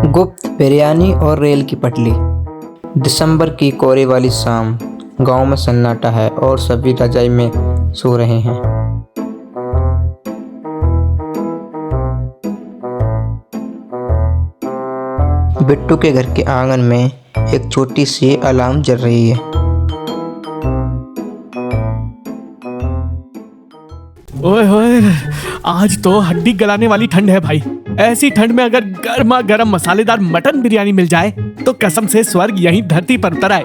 गुप्त बिरयानी और रेल की पटली। दिसंबर की कोहरे वाली शाम, गांव में सन्नाटा है और सभी रजाई में सो रहे हैं। बिट्टू के घर के आंगन में एक छोटी सी अलार्म जल रही है। ओए होए, आज तो हड्डी गलाने वाली ठंड है भाई। ऐसी ठंड में अगर गर्मा गर्म मसालेदार मटन बिरयानी मिल जाए तो कसम से स्वर्ग यहीं धरती पर उतर आए।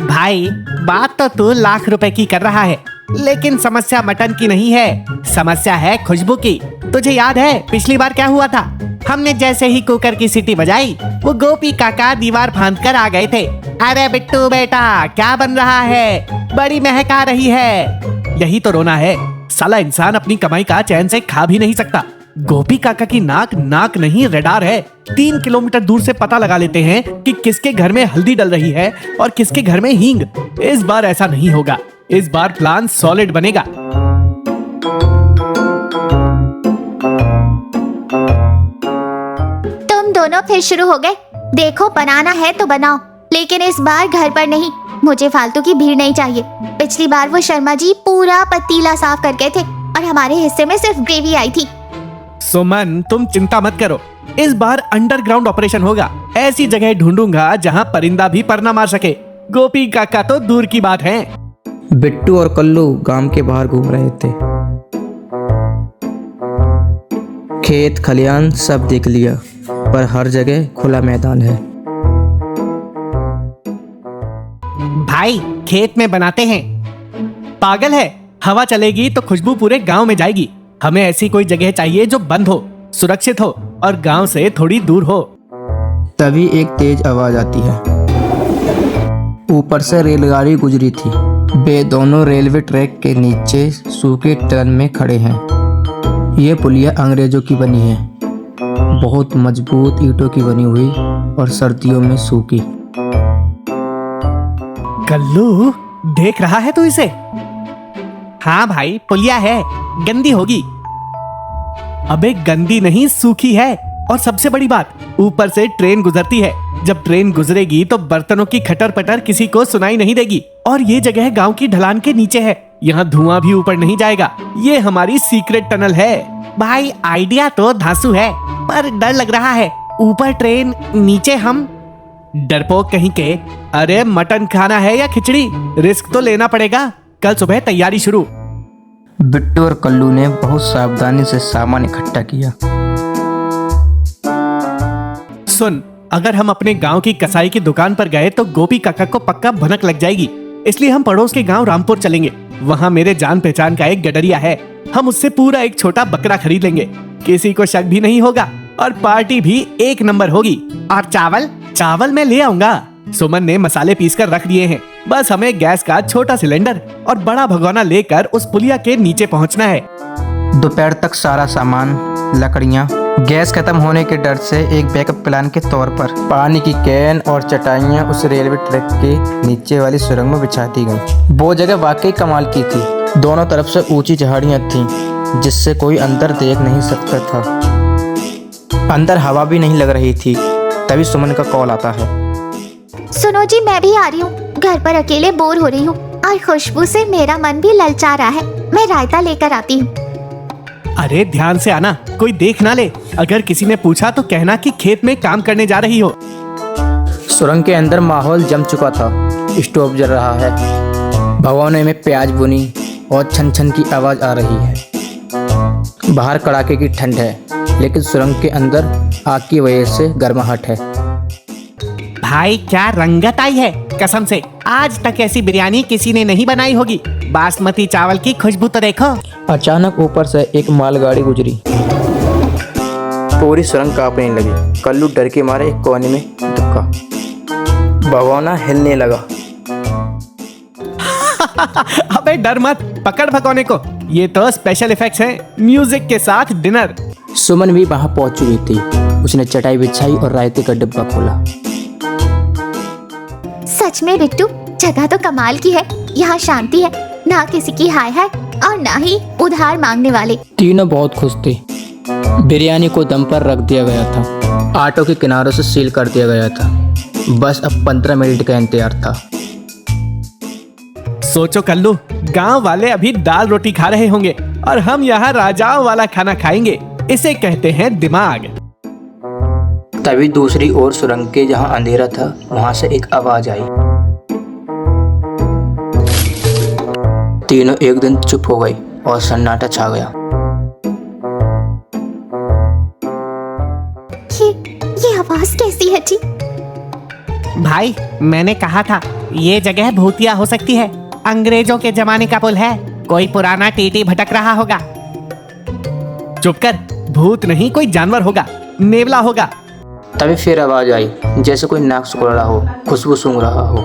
भाई बात तो तू लाख रुपए की कर रहा है, लेकिन समस्या मटन की नहीं है, समस्या है खुशबू की। तुझे याद है पिछली बार क्या हुआ था? हमने जैसे ही कुकर की सीटी बजाई, वो गोपी काका दीवार फांद कर आ गए थे। अरे बिट्टू बेटा, क्या बन रहा है? बड़ी महक आ रही है। यही तो रोना है, साला इंसान अपनी कमाई का चैन से खा भी नहीं सकता। गोपी काका की नाक नहीं रडार है। 3 किलोमीटर दूर से पता लगा लेते हैं कि किसके घर में हल्दी डल रही है और किसके घर में हींग। इस बार ऐसा नहीं होगा, इस बार प्लान सॉलिड बनेगा। तुम दोनों फिर शुरू हो गए। देखो, बनाना है तो बनाओ, लेकिन इस बार घर पर नहीं। मुझे फालतू की भीड़ नहीं चाहिए। पिछली बार वो शर्मा जी पूरा पतीला साफ कर गए थे और हमारे हिस्से में सिर्फ ग्रेवी आई थी। सुमन, तुम चिंता मत करो, इस बार अंडरग्राउंड ऑपरेशन होगा। ऐसी जगह ढूंढूंगा जहां परिंदा भी पर न मार सके। गोपी काका तो दूर की बात है। बिट्टू और कल्लू गांव के बाहर घूम रहे थे। खेत खलियान सब देख लिया, पर हर जगह खुला मैदान है। भाई खेत में बनाते हैं। पागल है, हवा चलेगी तो खुशबू पूरे गांव में जाएगी। हमें ऐसी कोई जगह चाहिए जो बंद हो, सुरक्षित हो और गांव से थोड़ी दूर हो। तभी एक तेज आवाज आती है। ऊपर से रेलगाड़ी गुजरी थी। वे दोनों रेलवे ट्रैक के नीचे सूखे टर्न में खड़े हैं। ये पुलिया अंग्रेजों की बनी है, बहुत मजबूत ईंटों की बनी हुई और सर्दियों में सूखी। कल्लू, देख रहा है तू इसे? हाँ भाई, पुलिया है, गंदी होगी। अबे गंदी नहीं, सूखी है। और सबसे बड़ी बात, ऊपर से ट्रेन गुजरती है। जब ट्रेन गुजरेगी तो बर्तनों की खटर पटर किसी को सुनाई नहीं देगी। और ये जगह गांव की ढलान के नीचे है, यहाँ धुआं भी ऊपर नहीं जाएगा। ये हमारी सीक्रेट टनल है। भाई आइडिया तो धांसू है, पर डर लग रहा है। ऊपर ट्रेन, नीचे हम। डरपोक कहीं के। अरे मटन खाना है या खिचड़ी, रिस्क तो लेना पड़ेगा। कल सुबह तैयारी शुरू। बिट्टू और कल्लू ने बहुत सावधानी से सामान इकट्ठा किया। सुन, अगर हम अपने गांव की कसाई की दुकान पर गए तो गोपी काका को पक्का भनक लग जाएगी। इसलिए हम पड़ोस के गांव रामपुर चलेंगे। वहां मेरे जान पहचान का एक गडरिया है। हम उससे पूरा एक छोटा बकरा खरीद लेंगे। किसी को शक भी नहीं होगा और पार्टी भी एक नंबर होगी। और चावल? चावल मैं ले आऊंगा। सुमन ने मसाले पीसकर रख दिए हैं। बस हमें गैस का छोटा सिलेंडर और बड़ा भगोना लेकर उस पुलिया के नीचे पहुंचना है। दोपहर तक सारा सामान, लकड़ियाँ, गैस खत्म होने के डर से एक बैकअप प्लान के तौर पर पानी की कैन और चटाइयाँ उस रेलवे ट्रैक के नीचे वाली सुरंग में बिछा दी गई। वो जगह वाकई कमाल की थी। दोनों तरफ से ऊंची झाड़ियाँ थीं, जिससे कोई अंदर देख नहीं सकता था। अंदर हवा भी नहीं लग रही थी। तभी सुमन का कॉल आता है। सुनो जी, मैं भी आ रही हूँ। घर पर अकेले बोर हो रही हूँ और खुशबू से मेरा मन भी ललचा रहा है। मैं रायता लेकर आती हूँ। अरे ध्यान से आना, कोई देख ना ले। अगर किसी ने पूछा तो कहना कि खेत में काम करने जा रही हो। सुरंग के अंदर माहौल जम चुका था। स्टोव जल रहा है, भगोने में प्याज भुनी और छन छन की आवाज आ रही है। बाहर कड़ाके की ठंड है, लेकिन सुरंग के अंदर आग की वजह से गर्माहट है। भाई क्या रंगत आई है, कसम से आज तक ऐसी बिरयानी किसी ने नहीं बनाई होगी। बासमती चावल की खुशबू तो देखो। अचानक ऊपर से एक मालगाड़ी गुजरी। पूरी सुरंग कांपने लगी। कल्लू डर के मारे एक कोने में दुबका। भगोना हिलने लगा। अबे डर मत, पकड़ भगोने को। ये तो स्पेशल इफेक्ट्स हैं, म्यूजिक के साथ डिनर। सुमन भी वहां पहुंच चुकी थी। उसने चटाई बिछाई और रायते का डिब्बा खोला। सच में बिट्टू, जगह तो कमाल की है। यहाँ शांति है, ना किसी की हाय हाय और ना ही उधार मांगने वाले। तीनों बहुत खुश थे। बिरयानी को दम पर रख दिया गया था। आटों के किनारों से सील कर दिया गया था। बस अब 15 मिनट का इंतजार था। सोचो कल्लू, गांव वाले अभी दाल रोटी खा रहे होंगे और हम यहाँ राजाओं वाला खाना खाएंगे। इसे कहते हैं दिमाग। तभी दूसरी ओर सुरंग के जहां अंधेरा था वहां से एक आवाज आई। तीनों एक दिन चुप हो गई और सन्नाटा छा गया। ये आवाज कैसी है जी? भाई, मैंने कहा था ये जगह भूतिया हो सकती है। अंग्रेजों के जमाने का पुल है, कोई पुराना टीटी भटक रहा होगा। चुप कर, भूत नहीं कोई जानवर होगा, नेवला होगा। तभी फिर आवाज आई, जैसे कोई नाक सुखड़ रहा हो, खुशबू सूंघ रहा हो।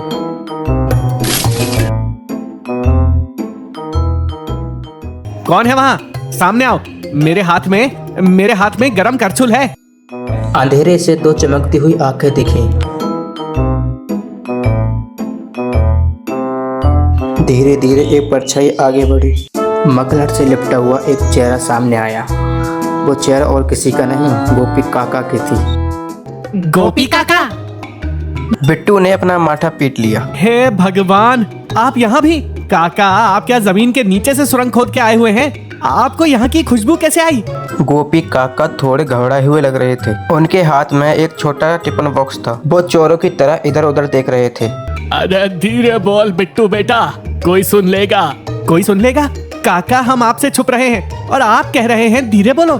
कौन है वहाँ? सामने आओ। मेरे हाथ में गरम करछुल है। अंधेरे से दो चमकती हुई आंखें दिखी। धीरे धीरे एक परछाई आगे बढ़ी। मकलट से लिपटा हुआ एक चेहरा सामने आया। वो चेहरा और किसी का नहीं, गोपी काका की थी। गोपी काका? बिट्टू ने अपना माथा पीट लिया। हे भगवान, आप यहाँ भी? काका, आप क्या जमीन के नीचे से सुरंग खोद के आए हुए हैं? आपको यहाँ की खुशबू कैसे आई? गोपी काका थोड़े घबराए हुए लग रहे थे। उनके हाथ में एक छोटा टिफिन बॉक्स था। वो चोरों की तरह इधर उधर देख रहे थे। अरे धीरे बोल बिट्टू बेटा, कोई सुन लेगा। कोई सुन लेगा? काका, हम आपसे छुप रहे हैं और आप कह रहे हैं धीरे बोलो।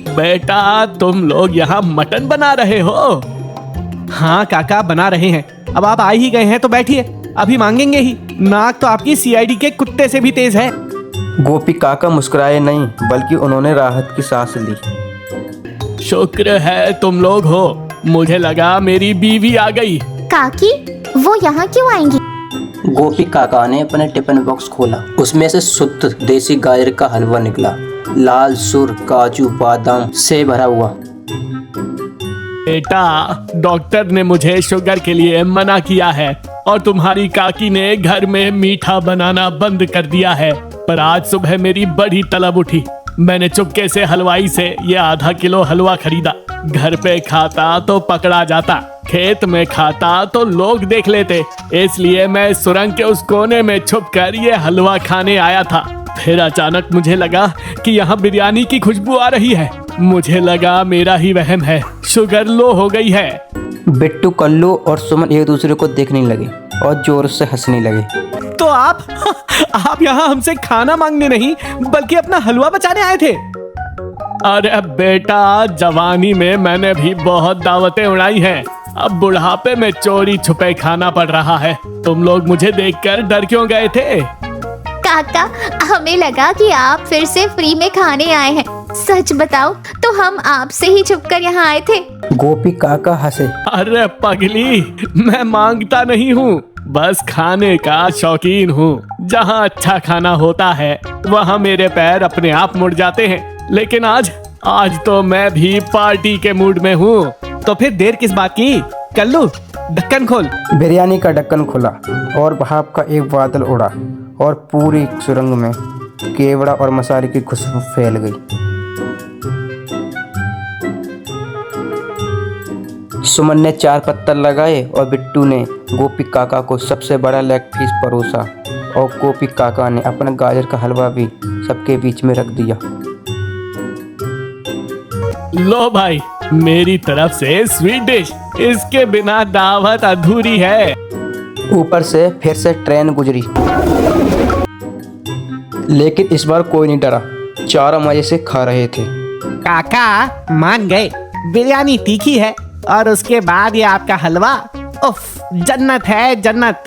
बेटा, तुम लोग यहाँ मटन बना रहे हो? हाँ काका, बना रहे हैं। अब आप आ ही गए हैं तो बैठिए, अभी मांगेंगे ही। नाक तो आपकी सीआईडी के कुत्ते से भी तेज है। गोपी काका मुस्कुराए नहीं, बल्कि उन्होंने राहत की सांस ली। शुक्र है तुम लोग हो, मुझे लगा मेरी बीवी आ गई। काकी, वो यहाँ क्यों आएंगी? गोपी काका ने अपने टिफिन बॉक्स खोला। उसमें से शुद्ध देसी गाजर का हलवा निकला, लाल सुर, काजू, बादाम से भरा हुआ। बेटा, डॉक्टर ने मुझे शुगर के लिए मना किया है और तुम्हारी काकी ने घर में मीठा बनाना बंद कर दिया है। पर आज सुबह मेरी बड़ी तलब उठी। मैंने चुपके से हलवाई से ये आधा किलो हलवा खरीदा। घर पे खाता तो पकड़ा जाता, खेत में खाता तो लोग देख लेते। इसलिए मैं सुरंग के उस कोने में छुपकर ये हलवा खाने आया था। फिर अचानक मुझे लगा कि यहाँ बिरयानी की खुशबू आ रही है। मुझे लगा मेरा ही वहम है, शुगर लो हो गई है। बिट्टू, कल्लू और सुमन एक दूसरे को देखने लगे और जोर से हंसने लगे। तो आप यहाँ हमसे खाना मांगने नहीं, बल्कि अपना हलवा बचाने आए थे? अरे बेटा, जवानी में मैंने भी बहुत दावतें उड़ाई हैं। अब बुढ़ापे में चोरी छुपे खाना पड़ रहा है। तुम लोग मुझे देखकर डर क्यों गए थे? काका, हमें लगा कि आप फिर से फ्री में खाने आए हैं। सच बताओ तो हम आपसे ही छुपकर यहाँ आए थे। गोपी काका हंसे। अरे पगली, मैं मांगता नहीं हूँ, बस खाने का शौकीन हूँ। जहाँ अच्छा खाना होता है वहाँ मेरे पैर अपने आप मुड़ जाते हैं। लेकिन आज तो मैं भी पार्टी के मूड में हूँ। तो फिर देर किस बात की? कल्लू, ढक्कन खोल। बिरयानी का ढक्कन खुला और भाप का एक बादल उड़ा और पूरी सुरंग में केवड़ा और मसाले की खुशबू फैल गई। सुमन ने 4 पत्थर लगाए और बिट्टू ने गोपी काका को सबसे बड़ा लेग पीस परोसा और गोपी काका ने अपना गाजर का हलवा भी सबके बीच में रख दिया। लो भाई, मेरी तरफ से स्वीट डिश। इसके बिना दावत अधूरी है। ऊपर से फिर से ट्रेन गुजरी, लेकिन इस बार कोई नहीं डरा। चारों मजे से खा रहे थे। काका, मान गए, बिरयानी तीखी है और उसके बाद ये आपका हलवा, उफ, जन्नत है जन्नत।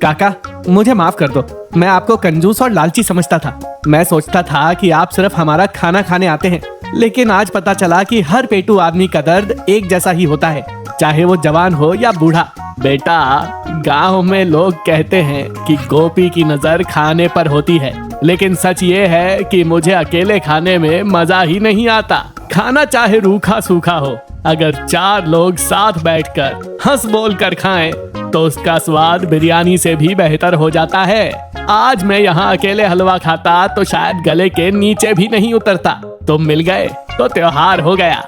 काका, मुझे माफ कर दो। मैं आपको कंजूस और लालची समझता था। मैं सोचता था कि आप सिर्फ हमारा खाना खाने आते हैं, लेकिन आज पता चला कि हर पेटू आदमी का दर्द एक जैसा ही होता है, चाहे वो जवान हो या बूढ़ा। बेटा, गांव में लोग कहते हैं कि गोपी की नजर खाने पर होती है, लेकिन सच ये है कि मुझे अकेले खाने में मजा ही नहीं आता। खाना चाहे रूखा सूखा हो, अगर 4 लोग साथ बैठकर हंस बोल कर खाएं तो उसका स्वाद बिरयानी से भी बेहतर हो जाता है। आज मैं यहाँ अकेले हलवा खाता तो शायद गले के नीचे भी नहीं उतरता। तुम मिल गए तो त्योहार हो गया।